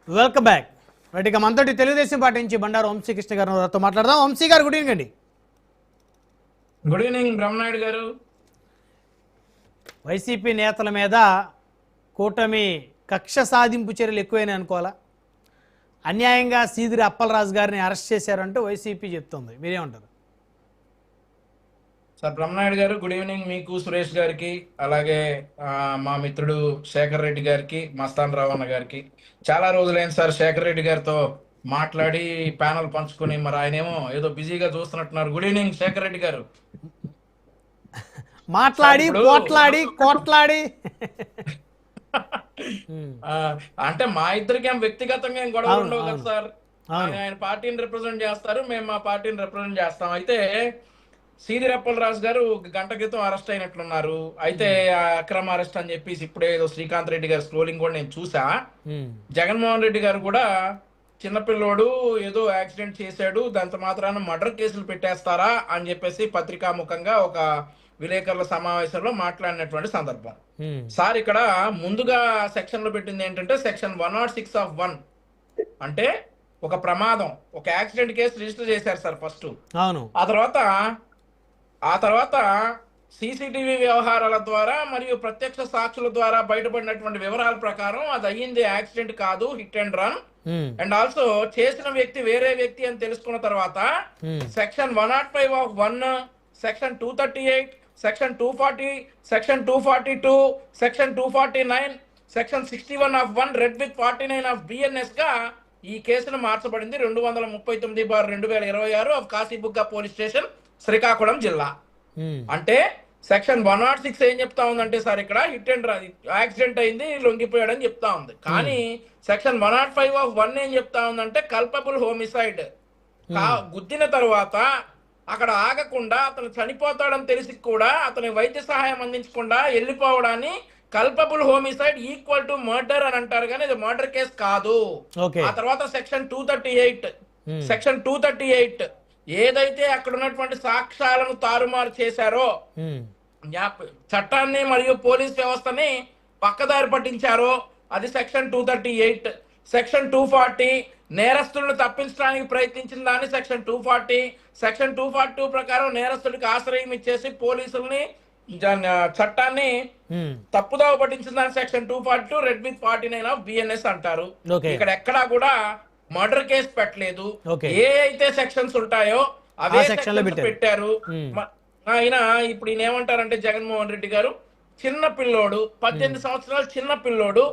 Welcome back. Right, ఇక మనతోటి Telugu Desam party నుంచి బండారు వంశీకృష్ణ గారితో మాట్లాడదాం. వంశీ గారు, గుడ్ ఈవినింగ్ అండి. గుడ్ ఈవినింగ్ బ్రహ్మనాయుడు గారు. వైసీపీ నేతల మీద కూటమి కక్ష సాధింపు చర్యలు ఎక్కువైనా అనుకోవాలా? అన్యాయంగా సీదిరి అప్పలరాజు గారిని అరెస్ట్ చేశారంటూ వైసీపీ చెప్తుంది, మీరేమంటారు? సార్ బ్రహ్మనాయుడు గారు, గుడ్ ఈవినింగ్ మీకు, సురేష్ గారికి, అలాగే మా మిత్రుడు శేఖర్ రెడ్డి గారికి, మస్తాన్ రావణ గారికి. చాలా రోజులైంది సార్ శేఖర్ రెడ్డి గారితో మాట్లాడి ప్యానల్ పంచుకొని, మరి ఆయన ఏమో ఏదో బిజీగా చూస్తున్నట్టున్నారు. గుడ్ ఈవినింగ్ శేఖర్ రెడ్డి గారు. మాట్లాడి పోట్లాడి కోట్లాడి అంటే మా ఇద్దరికి ఏం వ్యక్తిగతంగా ఏం గొడవ ఉండవు కదా సార్. ఆయన పార్టీని రిప్రజెంట్ చేస్తారు, మేము మా పార్టీని రిప్రజెంట్ చేస్తాం. అయితే సీదిరి అప్పలరాజు గారు గంట క్రితం అరెస్ట్ అయినట్లున్నారు. అయితే అక్రమ అరెస్ట్ అని చెప్పేసి ఇప్పుడే ఏదో శ్రీకాంత్ రెడ్డి గారు స్క్రోలింగ్ కూడా నేను చూసా. జగన్మోహన్ రెడ్డి గారు కూడా చిన్నపిల్లోడు ఏదో యాక్సిడెంట్ చేశాడు, దాంతో మాత్రాన మర్డర్ కేసులు పెట్టేస్తారా అని చెప్పేసి పత్రికాముఖంగా ఒక విలేకరుల సమావేశంలో మాట్లాడినటువంటి సందర్భం. సార్ ఇక్కడ ముందుగా సెక్షన్ లో పెట్టింది ఏంటంటే సెక్షన్ 106(1). అంటే ఒక ప్రమాదం, ఒక యాక్సిడెంట్ కేసు రిజిస్టర్ చేశారు సార్ ఫస్ట్. ఆ తర్వాత సీసీటీవీ వ్యవహారాల ద్వారా మరియు ప్రత్యక్ష సాక్షుల ద్వారా బయటపడినటువంటి వివరాల ప్రకారం అది అయ్యింది యాక్సిడెంట్ కాదు, hit and run. And also చేసిన వ్యక్తి వేరే వ్యక్తి అని తెలుసుకున్న తర్వాత section 105(1), section 238, section 240, section 242, section 249, section 61(1) red with 49 BNS గా ఈ కేసును మార్చబడింది. 239/2026 of Kashibugga police station, Srikakulam జిల్లా. అంటే సెక్షన్ 106 ఏం చెప్తా ఉందంటే సార్, ఇక్కడ హిట్ అండ్ రన్ యాక్సిడెంట్ అయింది, లొంగిపోయాడని చెప్తా ఉంది. కానీ సెక్షన్ 105(1) ఏం చెప్తా ఉందంటే కల్పబుల్ హోమిసైడ్. గుద్దిన తర్వాత అక్కడ ఆగకుండా అతను చనిపోతాడని తెలిసి కూడా అతని వైద్య సహాయం అందించకుండా వెళ్ళిపోవడాన్ని culpable homicide equal to murder అని అంటారు, కానీ ఇది మర్డర్ కేసు కాదు. ఆ తర్వాత సెక్షన్ 238 ఏదైతే అక్కడ ఉన్నటువంటి సాక్ష్యాలను తారుమారు చేశారో, చట్టాన్ని మరియు పోలీస్ వ్యవస్థని పక్కదారి పట్టించారో, అది సెక్షన్ 238. సెక్షన్ 240 నేరస్తులను తప్పించడానికి ప్రయత్నించిన దాన్ని సెక్షన్ 240. సెక్షన్ 242 ప్రకారం నేరస్తుడికి ఆశ్రయం ఇచ్చేసి పోలీసుల్ని చట్టాన్ని తప్పుదోవ పట్టించిన దాన్ని సెక్షన్ 242 రెడ్ విత్ 49 BNS అంటారు. ఇక్కడ ఎక్కడా కూడా మర్డర్ కేసు పెట్టలేదు. ఏ అయితే సెక్షన్స్ ఉంటాయో అవే సెక్షన్స్ పెట్టారు. ఆయన ఇప్పుడు ఈయన ఏమంటారంటే జగన్మోహన్ రెడ్డి గారు, చిన్న పిల్లోడు 18 సంవత్సరాలు చిన్న పిల్లోడు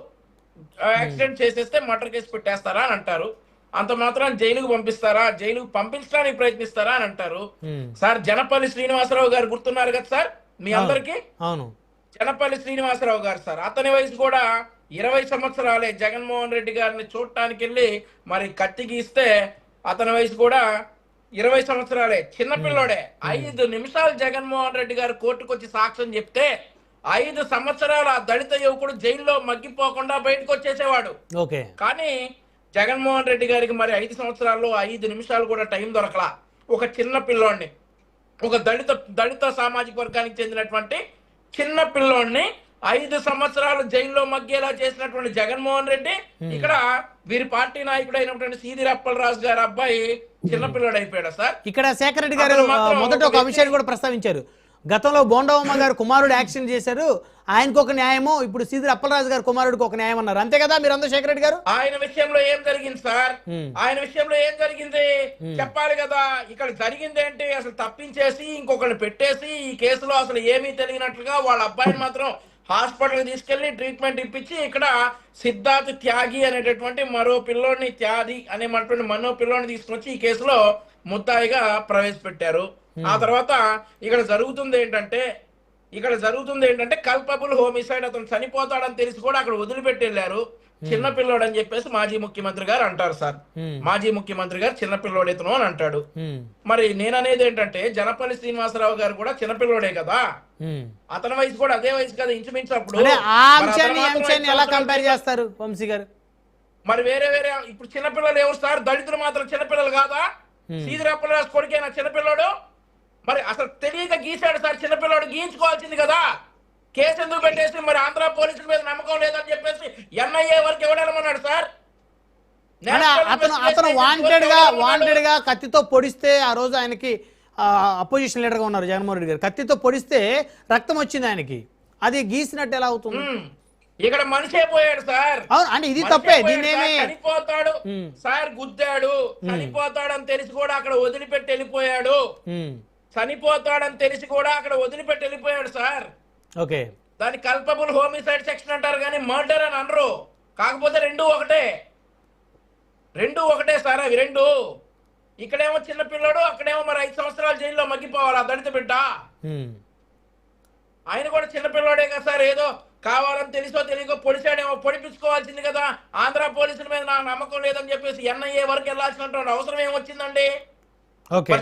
యాక్సిడెంట్ చేసేస్తే మర్డర్ కేసు పెట్టేస్తారా అని అంటారు. అంత మాత్రం జైలుకు పంపిస్తారా, జైలుకు పంపించడానికి ప్రయత్నిస్తారా అని అంటారు. సార్ జనపల్లి శ్రీనివాసరావు గారు గుర్తున్నారు కదా సార్ మీ అందరికి? జనపల్లి శ్రీనివాసరావు గారు సార్, అతని వయసు కూడా 20 సంవత్సరాలే. జగన్మోహన్ రెడ్డి గారిని చూడటానికి వెళ్ళి మరి కత్తి గీస్తే అతని వయసు కూడా 20 సంవత్సరాలే, చిన్నపిల్లోడే. 5 నిమిషాలు జగన్మోహన్ రెడ్డి గారు కోర్టుకు వచ్చి సాక్ష్యం చెప్తే 5 సంవత్సరాలు ఆ దళిత యువకుడు జైల్లో మగ్గిపోకుండా బయటకు వచ్చేసేవాడు. కానీ జగన్మోహన్ రెడ్డి గారికి మరి 5 సంవత్సరాల్లో 5 నిమిషాలు కూడా టైం దొరకలా. ఒక చిన్న పిల్లోడిని, ఒక దళిత సామాజిక వర్గానికి చెందినటువంటి చిన్న పిల్లోడిని 5 సంవత్సరాలు జైల్లో మగ్గేలా చేసినటువంటి జగన్మోహన్ రెడ్డి ఇక్కడ వీరి పార్టీ నాయకుడు అయినటువంటి సీదిరి అప్పలరాజు గారి అబ్బాయి చిన్నపిల్లడు అయిపోయాడు సార్. ఇక్కడ శేఖర్ రెడ్డి గారు మొదట ఒక విషయాన్ని కూడా ప్రస్తావించారు. గతంలో బోండవమ్మ గారు కుమారుడు యాక్సిడెంట్ చేశారు, ఆయనకు ఒక న్యాయము, ఇప్పుడు సీదిరి అప్పలరాజు గారు కుమారుడికి ఒక న్యాయం అన్నారు. అంతే కదా మీరందరూ? శేఖర్ రెడ్డి గారు, ఆయన విషయంలో ఏం జరిగింది సార్? ఆయన విషయంలో ఏం జరిగింది చెప్పాలి కదా. ఇక్కడ జరిగింది ఏంటి? అసలు తప్పించేసి ఇంకొకరిని పెట్టేసి ఈ కేసులో అసలు ఏమీ తెలియనట్లుగా వాళ్ళ అబ్బాయిని మాత్రం హాస్పిటల్ తీసుకెళ్లి ట్రీట్మెంట్ ఇప్పించి ఇక్కడ సిద్ధార్థ్ త్యాగి అనేటటువంటి మరో పిల్లోడిని, త్యాగి అనేటువంటి మరో పిల్లోడిని తీసుకొచ్చి ఈ కేసులో ముద్దాయిగా ప్రవేశపెట్టారు. ఆ తర్వాత ఇక్కడ జరుగుతుంది ఏంటంటే కల్పబుల్ హోమిసైడ్. అతను చనిపోతాడని తెలిసి కూడా అక్కడ వదిలిపెట్టి వెళ్ళారు. చిన్నపిల్లోడు అని చెప్పేసి మాజీ ముఖ్యమంత్రి గారు అంటారు సార్. మాజీ ముఖ్యమంత్రి గారు చిన్నపిల్లోడు ఇతను అని అంటాడు. మరి నేననేది ఏంటంటే జనపల్లి శ్రీనివాసరావు గారు కూడా చిన్నపిల్లోడే కదా, అతని వయసు కూడా అదే వయసు కదా ఇంచుమించు. అప్పుడు ఎలా కంపేర్ చేస్తారు వంశీ గారు? మరి వేరే ఇప్పుడు చిన్నపిల్లలు ఎవరు సార్? దళితులు మాత్రం చిన్నపిల్లలు కాదా? సీదిరి అప్పలరాజు కొడుకేనా చిన్నపిల్లోడు? మరి అసలు తెలియక గీశాడు సార్ చిన్నపిల్లోడు, గీయించుకోవాల్సింది కదా. కేసు ఎందుకు పెట్టేసి మరి ఆంధ్ర పోలీసుల మీద నమ్మకం లేదని చెప్పేసి NIA వరకు ఎవడమన్నాడు సార్? అతను వాంటెడ్ గా కత్తితో పొడిస్తే ఆ రోజు ఆయనకి అపోజిషన్ లీడర్ గా ఉన్నారు జగన్మోహన్ రెడ్డి గారు, కత్తితో పొడిస్తే రక్తం వచ్చింది ఆయనకి, అది గీసినట్టు ఎలా అవుతుంది? ఇక్కడ మనిషి అయిపోయాడు సార్. అవును అంటే ఇది తప్పే, దీన్నేమి చనిపోతాడు సార్, గుద్దాడు, చనిపోతాడని తెలిసి కూడా అక్కడ వదిలిపెట్టి వెళ్ళిపోయాడు, చనిపోతాడని తెలిసి కూడా అక్కడ వదిలిపెట్టి వెళ్ళిపోయాడు సార్. ఓకే, దాని కల్పబుల్ హోమిసైడ్ సెక్షన్ అంటారు కానీ మర్డర్ అని అనరు. కాకపోతే రెండు ఒకటే సార్, అవి రెండు. ఇక్కడేమో చిన్న పిల్లడు, అక్కడేమో మరి 5 సంవత్సరాలు జైల్లో మగ్గిపోవాలి ఆ దళిత బిడ్డ. ఆయన కూడా చిన్న పిల్లడే కదా సార్, ఏదో కావాలని తెలుసో తెలియకో పొడిచాడేమో, పొడిపించుకోవాల్సింది కదా. ఆంధ్ర పోలీసుల మీద నాకు నమ్మకం లేదని చెప్పేసి ఎన్ఐఏ వరకు వెళ్ళాల్సినటువంటి అవసరం ఏమొచ్చిందండి?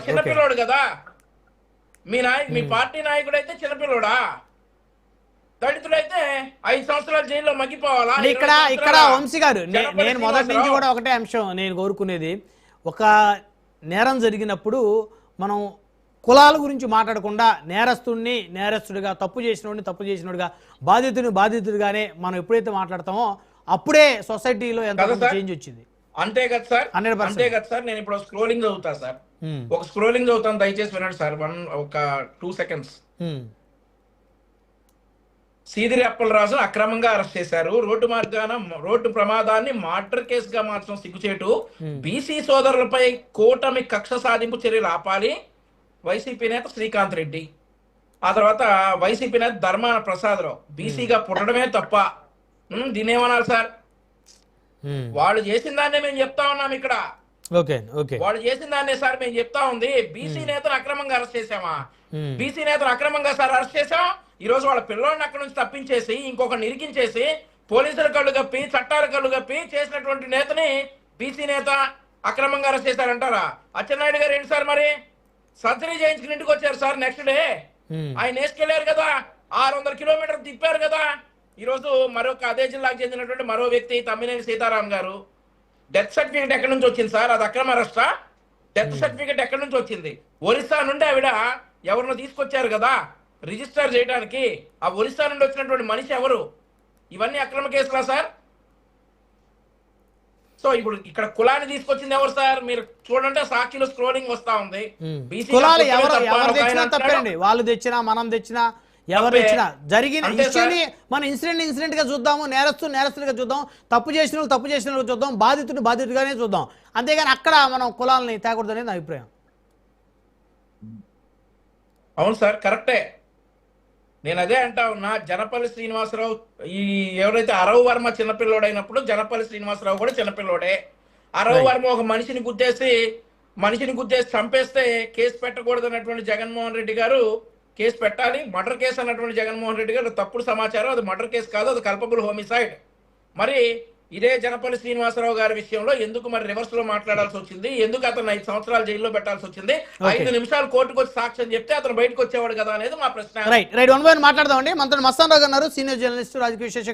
చిన్నపిల్లోడు కదా. మీ పార్టీ నాయకుడు అయితే చిన్నపిల్లోడా? దళితుడైతే 5 సంవత్సరాలు జైల్లో మగ్గిపోవాలా? ఇక్కడ వంశీ గారు, నేను మొదటి నుంచి కూడా ఒకటే అంశం నేను కోరుకునేది, ఒక నేరం జరిగినప్పుడు మనం కులాల గురించి మాట్లాడకుండా నేరస్తుడిగా, తప్పు చేసినోడుగా, బాధితుడిగానే మనం ఎప్పుడైతే మాట్లాడతామో అప్పుడే సొసైటీలో ఎంత చేంజ్ వచ్చింది. అంతే కదా సార్, 100%. నేను ఇప్పుడు స్క్రోలింగ్ చదువుతా సార్, ఒక స్క్రోలింగ్ చదువుతాను, దయచేసి వినండి సార్. ఒక 2 seconds. సీదిరి అప్పలరాజు అక్రమంగా అరెస్ట్ చేశారు. రోడ్డు ప్రమాదాన్ని మర్డర్ కేసుగా మార్చడం సిగ్గుచేటు. బీసీ సోదరులపై కూటమి కక్ష సాధింపు చర్యలు ఆపాలి. వైసీపీ నేత శ్రీకాంత్ రెడ్డి. ఆ తర్వాత వైసీపీ నేత ధర్మాన ప్రసాదరావు. బీసీగా పుట్టడమే తప్ప. దీన్ని ఏమన్నారు సార్? వాళ్ళు చేసిన దాన్నే మేము చెప్తా ఉన్నాం ఇక్కడ. వాళ్ళు చేసిన దాన్నే సార్ మేము చెప్తా ఉంది. బీసీ నేతను అక్రమంగా అరెస్ట్ చేసామా? బీసీ నేతను అక్రమంగా సార్ అరెస్ట్ చేసాం. ఈ రోజు వాళ్ళ పిల్లోడిని అక్కడ నుంచి తప్పించేసి ఇంకొకరిని ఇరికించేసి పోలీసుల కళ్ళు కప్పి చట్టాల కళ్ళు కప్పి చేసినటువంటి నేతని బీసీ నేత అక్రమంగా అరెస్ట్ చేశారంటారా? అచ్చెన్నాయుడు గారు ఏంటి సార్ మరి సర్జరీ చేయించుకుని ఇంటికి వచ్చారు సార్. నెక్స్ట్ డే ఆయన వేసుకెళ్లారు కదా, 600 కిలోమీటర్లు తిప్పారు కదా. ఈ రోజు మరొక అదే జిల్లాకు చెందినటువంటి మరో వ్యక్తి తమ్మినేని సీతారాం గారు డెత్ సర్టిఫికేట్ ఎక్కడి నుంచి వచ్చింది సార్? అది అక్రమ అరెస్టా? డెత్ సర్టిఫికేట్ ఎక్కడి నుంచి వచ్చింది? ఒరిస్సా నుండి ఆవిడ ఎవరినో తీసుకొచ్చారు కదా రిజిస్టర్ చేయడానికి. ఆ ఒరిస్సా నుండి వచ్చినటువంటి మనిషి ఎవరు? ఇవన్నీ అక్రమ కేసులా సార్? సో ఇప్పుడు ఇక్కడ కులాన్ని తీసుకొచ్చింది ఎవరు సార్? మీరు చూడండి, సాక్షిలో స్క్రోలింగ్ వస్తా ఉంది. కులాలు ఎవరు తెచ్చినా తప్పేనండి, వాళ్ళు తెచ్చినా మనం తెచ్చినా ఎవరు తెచ్చినా జరిగిన ఇష్యూని మనం ఇన్సిడెంట్ గా చూద్దాము, నేరస్తుడిగా చూద్దాం, తప్పు చేసిన చూద్దాం, బాధితుడిగానే చూద్దాం, అంతేగాని అక్కడ మనం కులాలని తేకూడదు అనేది నా అభిప్రాయం. అవును సార్, కరెక్టే. నేను అదే అంటా ఉన్నా. జనపల్లి శ్రీనివాసరావు ఎవరైతే అరవ్ వర్మ చిన్నపిల్లోడైనప్పుడు జనపల్లి శ్రీనివాసరావు కూడా చిన్నపిల్లోడే. అరవ్ వర్మ ఒక మనిషిని గుద్దేసి చంపేస్తే కేసు పెట్టకూడదు అన్నటువంటి జగన్మోహన్ రెడ్డి గారు కేసు పెట్టాలి. మర్డర్ కేసు అన్నటువంటి జగన్మోహన్ రెడ్డి గారు తప్పుడు సమాచారం, అది మర్డర్ కేసు కాదు, అది కల్పబుల్ హోమిసైడ్. మరి ఇదే జనపల్లి శ్రీనివాసరావు గారి విషయంలో ఎందుకు మరి రివర్స్ లో మాట్లాడాల్సి వచ్చింది? ఎందుకు అతను 5 సంవత్సరాలు జైల్లో పెట్టాల్సి వచ్చింది? 5 నిమిషాలు కోర్టుకు వచ్చి సాక్ష్యం చెప్తే అతను బయటకు వచ్చేవాడు కదా అనేది మా ప్రశ్న. రైట్ 1 by 1 మాట్లాడదామండి. మనతో మస్తాన్ రావు గారు, సీనియర్ జర్నలిస్ట్, రాజకీయ విశ్లేషకులు.